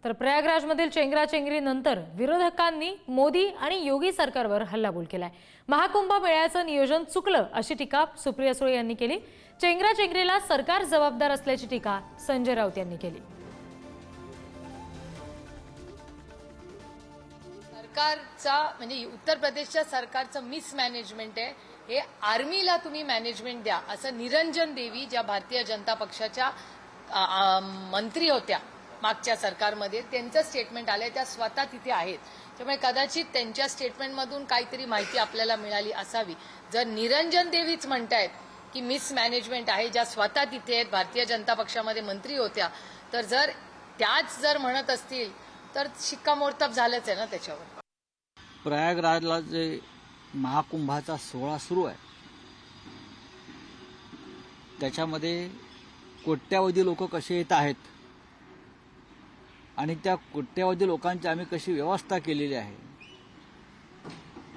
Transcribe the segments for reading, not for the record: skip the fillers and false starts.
तर प्रयागराजमधील चेंगराचेंगरीनंतर विरोधकांनी मोदी आणि योगी सरकारवर हल्लाबोल केलाय। महाकुंभ मेळ्याचं नियोजन चुकलं अशी टीका सुप्रिया सुळे यांनी केली। चेंगराचेंगरीला सरकार जबाबदार असल्याची टीका संजय राऊत यांनी केली। सरकारचा म्हणजे उत्तर प्रदेशच्या सरकारचं मिसमॅनेजमेंट आहे। हे आर्मीला तुम्ही मॅनेजमेंट द्या असं निरंजन देवी ज्या भारतीय जनता पक्षाच्या मंत्री होत्या मागच्या सरकारमध्ये त्यांचं स्टेटमेंट आलंय, त्या स्वतः तिथे आहेत। त्यामुळे कदाचित त्यांच्या स्टेटमेंटमधून काहीतरी माहिती आपल्याला मिळाली असावी। जर निरंजन देवीच म्हणतायत की मिसमॅनेजमेंट आहे, ज्या स्वतः तिथे आहेत, भारतीय जनता पक्षामध्ये मंत्री होत्या, तर जर त्याच जर म्हणत असतील तर शिक्कामोर्तब झालंच आहे ना त्याच्यावर। प्रयागराजला जे महाकुंभाचा सोहळा सुरू आहे त्याच्यामध्ये कोट्यावधी लोक कसे येत आहेत आणि त्या कोट्यावधी लोकांची आम्ही कशी व्यवस्था केलेली आहे,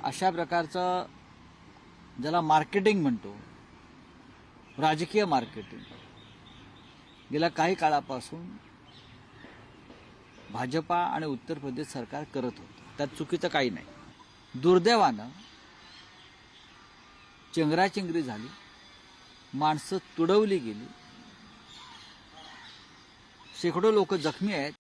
अशा प्रकारचं ज्याला मार्केटिंग म्हणतो, राजकीय मार्केटिंग गेल्या काही काळापासून भाजपा आणि उत्तर प्रदेश सरकार करत होतं। त्यात चुकीचं काही नाही। दुर्दैवानं चेंगराचेंगरी झाली, माणसं तुडवली गेली, शेकडो लोक जखमी आहेत।